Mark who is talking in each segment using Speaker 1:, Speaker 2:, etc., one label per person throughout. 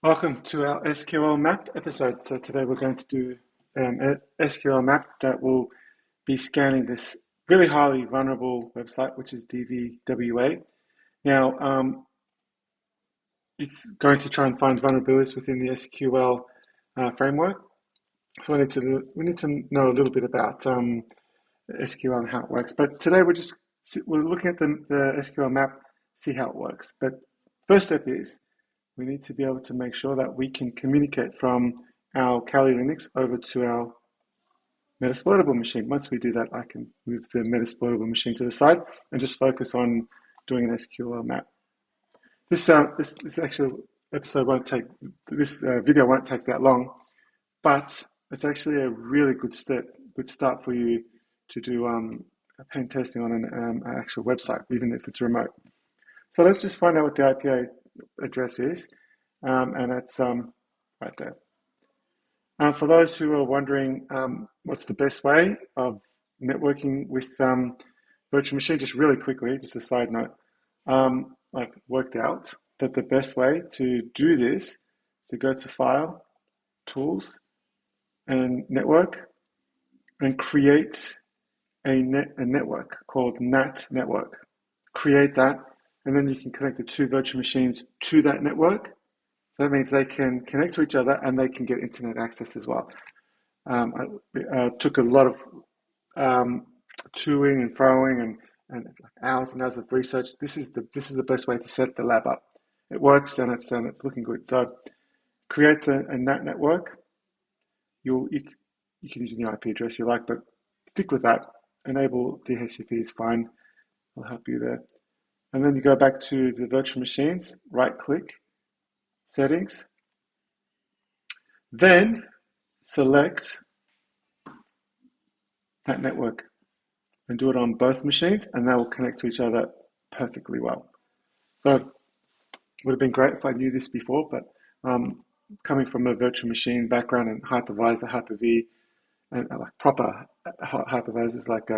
Speaker 1: Welcome to our SQLMap episode. So today we're going to do an SQLMap that will be scanning this really highly vulnerable website, which is DVWA. Now, it's going to try and find vulnerabilities within the SQL framework. So we need to know a little bit about SQL and how it works. But today we're looking at the SQL map, see how it works. But first step is we need to be able to make sure that we can communicate from our Kali Linux over to our Metasploitable machine. Once we do that, I can move the Metasploitable machine to the side and just focus on doing an SQL map. This actual episode won't take, this video won't take that long, but it's actually a really good start for you to do pen testing on an actual website, even if it's remote. So let's just find out what the IP address is, and that's right there. For those who are wondering what's the best way of networking with virtual machine, just really quickly, just a side note, I've worked out that the best way to do this is to go to File, Tools, and Network, and create a network called NAT network. Create that, and then you can connect the two virtual machines to that network. So that means they can connect to each other and they can get internet access as well. I took a lot of toing and throwing and hours and hours of research. This is the best way to set the lab up. It works and it's looking good. So create a NAT network. You can use any IP address you like, but stick with that. Enable DHCP is fine. I'll help you there. And then you go back to the virtual machines, right click, settings, then select that network and do it on both machines, and they will connect to each other perfectly well. So it would have been great if I knew this before, but coming from a virtual machine background and hypervisor, Hyper-V, and like proper hypervisors like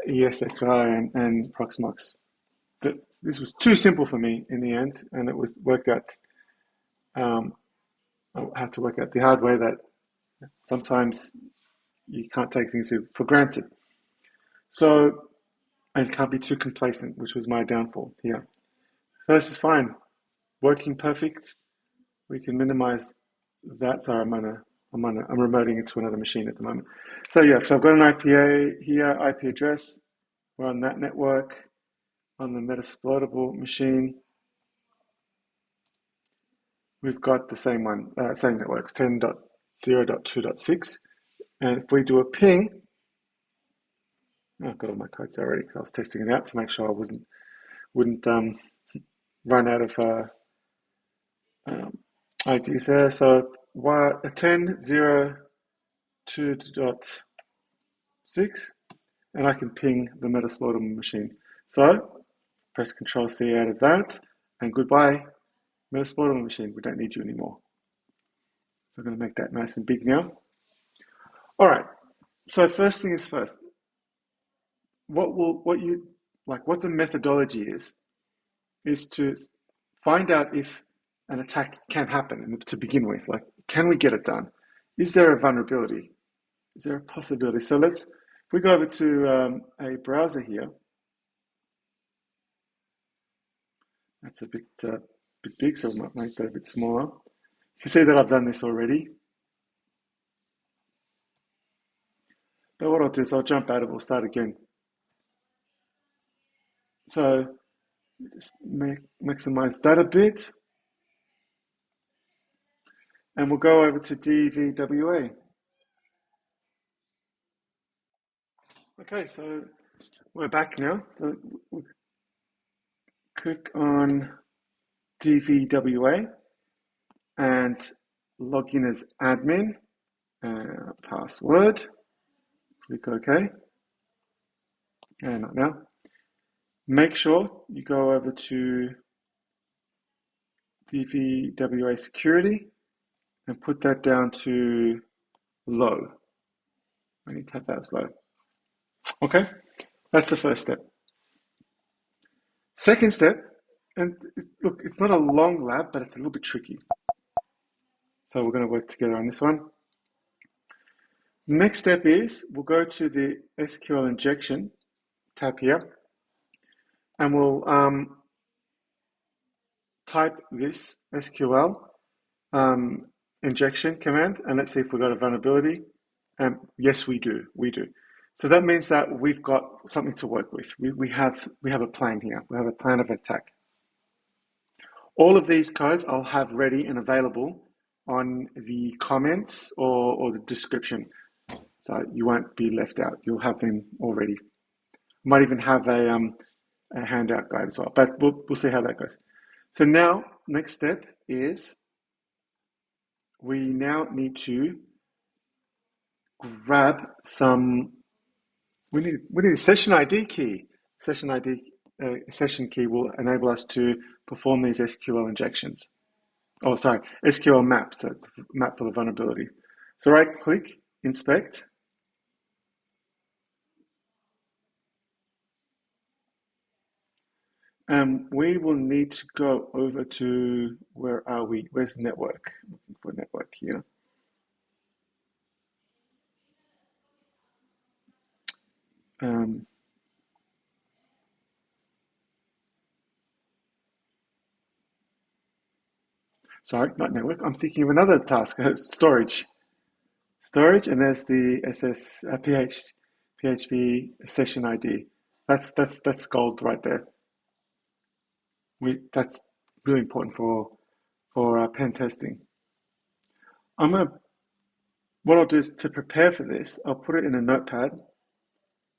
Speaker 1: ESXi and Proxmox, but this was too simple for me in the end, and it was worked out. I had to work out the hard way that sometimes you can't take things for granted. So, and can't be too complacent, which was my downfall here. So this is fine, working perfect. We can minimize that. Sorry, I'm remoting it to another machine at the moment. So yeah, so I've got an IPA here, IP address. We're on that network. On the Metasploitable machine, we've got the same one, same network, 10.0.2.6. And if we do a ping, I've got all my codes already because I was testing it out to make sure I wouldn't run out of IDs there. So 10.0.2.6, and I can ping the Metasploitable machine. So press Control-C out of that, and goodbye, Metasploitable machine. We don't need you anymore. So I'm going to make that nice and big now. All right. So first thing is first. What the methodology is to find out if an attack can happen to begin with. Like, can we get it done? Is there a vulnerability? Is there a possibility? So if we go over to a browser here. That's a bit big, so I might make that a bit smaller. You can see that I've done this already. But what I'll do is I'll jump out of it, we'll start again. So just maximize that a bit. And we'll go over to DVWA. Okay, so we're back now. So we'll click on DVWA and log in as admin, password, click OK, and not now. Make sure you go over to DVWA security and put that down to low. I need to have that as low. Okay, that's the first step. Second step, and look, it's not a long lab, but it's a little bit tricky. So we're going to work together on this one. Next step is we'll go to the SQL injection tab here, and we'll type this SQL injection command, and let's see if we've got a vulnerability. Yes, we do. So that means that we've got something to work with. We have a plan here. We have a plan of attack. All of these codes I'll have ready and available on the comments or the description, so you won't be left out. You'll have them already. Might even have a handout guide as well, but we'll see how that goes. So now, next step is we now need to grab some. We need a session ID key. Session key will enable us to perform these SQL injections. Oh, sorry, SQLMap, so map for the vulnerability. So right-click, inspect. We will need to go over to, where are we? Where's network? Looking for network here. Sorry, not network. I'm thinking of another task. Storage, and there's the PHP SessionID. That's gold right there. That's really important for pen testing. What I'll do is, to prepare for this, I'll put it in a notepad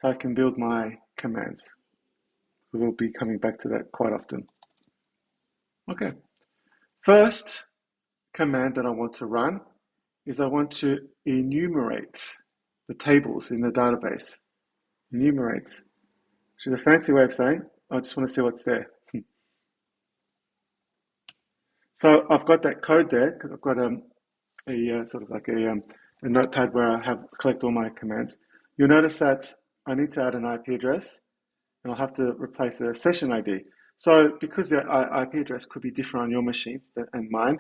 Speaker 1: so I can build my commands. We'll be coming back to that quite often. Okay, first command that I want to run is I want to enumerate the tables in the database. Enumerate, which is a fancy way of saying I just want to see what's there. So I've got that code there because I've got a sort of like a notepad where I collect all my commands. You'll notice that I need to add an IP address, and I'll have to replace the session ID. So because the IP address could be different on your machine and mine,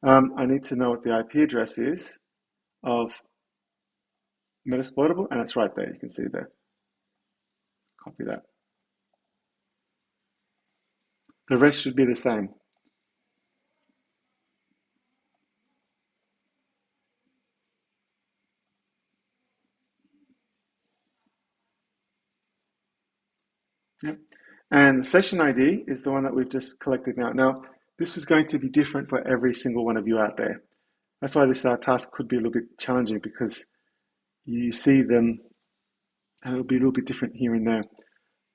Speaker 1: I need to know what the IP address is of Metasploitable, and it's right there. You can see there. Copy that. The rest should be the same. Yep. And the session ID is the one that we've just collected now. Now, this is going to be different for every single one of you out there. That's why this task could be a little bit challenging, because you see them and it'll be a little bit different here and there.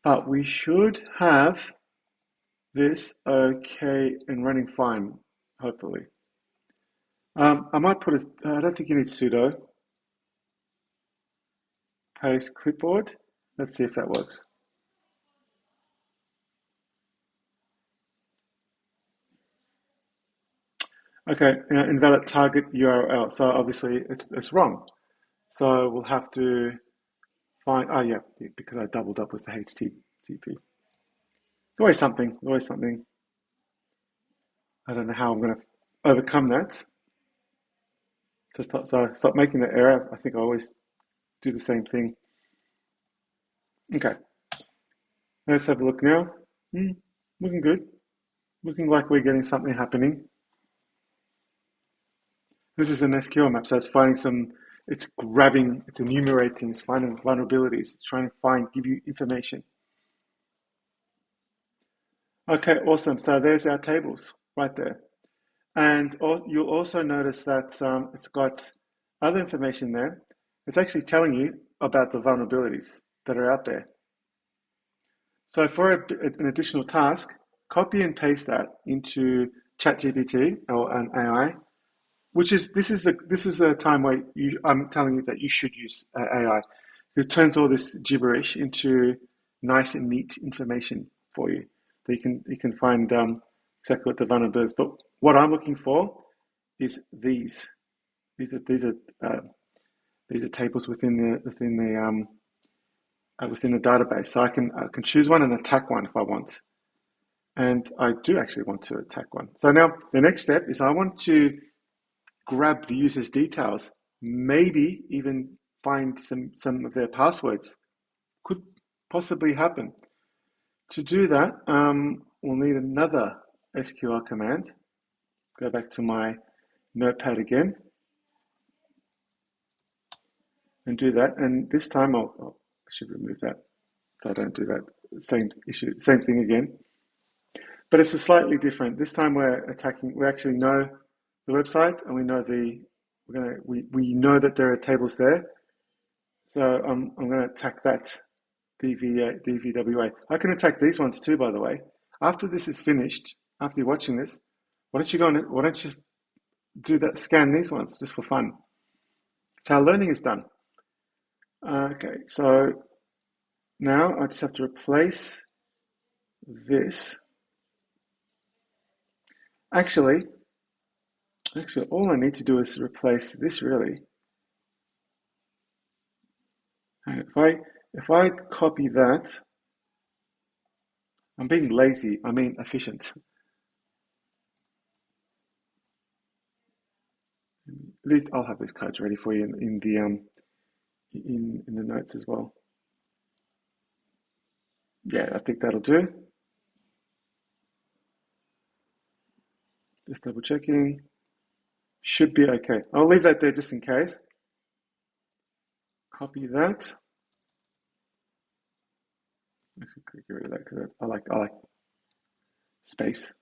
Speaker 1: But we should have this okay and running fine, hopefully. I might put I don't think you need sudo. Paste clipboard. Let's see if that works. Okay, invalid target URL. So obviously it's wrong. So we'll have to find, yeah, because I doubled up with the HTTP. Always something, always something. I don't know how I'm going to overcome that. Stop making that error. I think I always do the same thing. Okay, let's have a look now. Looking good. Looking like we're getting something happening. This is an SQL map, so it's finding it's grabbing, it's enumerating, it's finding vulnerabilities, it's trying to give you information. Okay, awesome. So there's our tables right there. And you'll also notice that it's got other information there. It's actually telling you about the vulnerabilities that are out there. So for an additional task, copy and paste that into ChatGPT or an AI, this is a time where I'm telling you that you should use AI. It turns all this gibberish into nice and neat information for you. That you can find exactly what the vulnerabilities. But what I'm looking for is these. These are tables within the database. So I can choose one and attack one if I want. And I do actually want to attack one. So now the next step is I want to grab the user's details, maybe even find some of their passwords. Could possibly happen. To do that, we'll need another SQL command. Go back to my notepad again and do that. And this time I should remove that so I don't do that same thing again. But it's a slightly different. This time we actually know the website and we know we know that there are tables there. So I'm going to attack that DVWA. I can attack these ones too, by the way. After this is finished, after you're watching this, why don't you do that, scan these ones just for fun. That's how learning is done. Okay, so now I just have to replace this. Actually, all I need to do is replace this really. If I copy that, I'm being lazy, I mean efficient. At least I'll have these codes ready for you in the notes as well. Yeah, I think that'll do. Just double checking. Should be okay. I'll leave that there just in case. Copy that. Actually, get rid of that because I like space.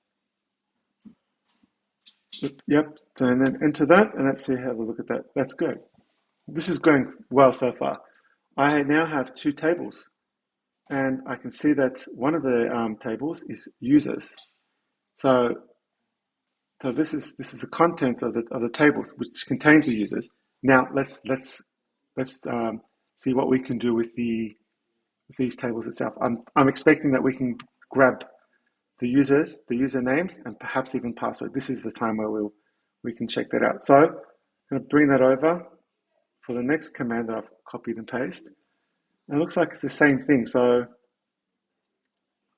Speaker 1: Yep. And then enter that, and let's see, have a look at that. That's good. This is going well so far. I now have two tables, and I can see that one of the tables is users. So this is the contents of the tables, which contains the users. Now let's see what we can do with these tables itself. I'm expecting that we can grab the users, the usernames, and perhaps even password. This is the time where we can check that out. So I'm going to bring that over for the next command that I've copied and pasted. And it looks like it's the same thing. So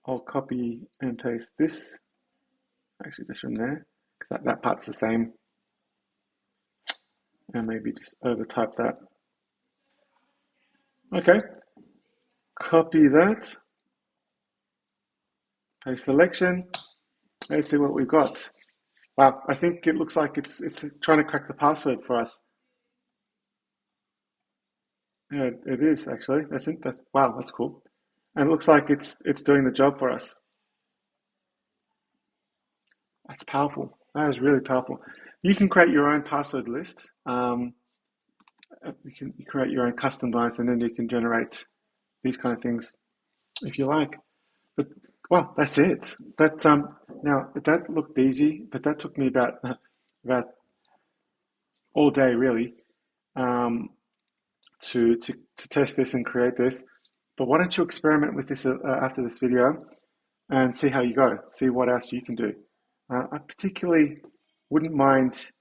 Speaker 1: I'll copy and paste this. Actually, just from there, because that part's the same. And maybe just overtype that. Okay. Copy that. Paste selection. Let's see what we've got. Wow, I think it looks like it's trying to crack the password for us. Yeah, it is actually. Wow, that's cool. And it looks like it's doing the job for us. That's powerful. That is really powerful. You can create your own password list. You can create your own customized, and then you can generate these kind of things if you like. But well, that's it. Now that looked easy, but that took me about all day really to test this and create this. But why don't you experiment with this after this video and see how you go? See what else you can do. I particularly wouldn't mind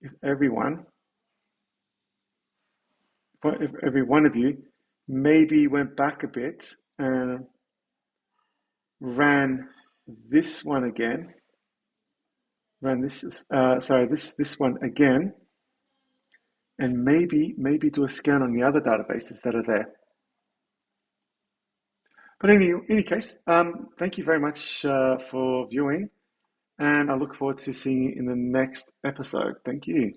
Speaker 1: if every one of you maybe went back a bit and ran this one again. Ran this this one again, and maybe do a scan on the other databases that are there. But in any case, thank you very much for viewing, and I look forward to seeing you in the next episode. Thank you.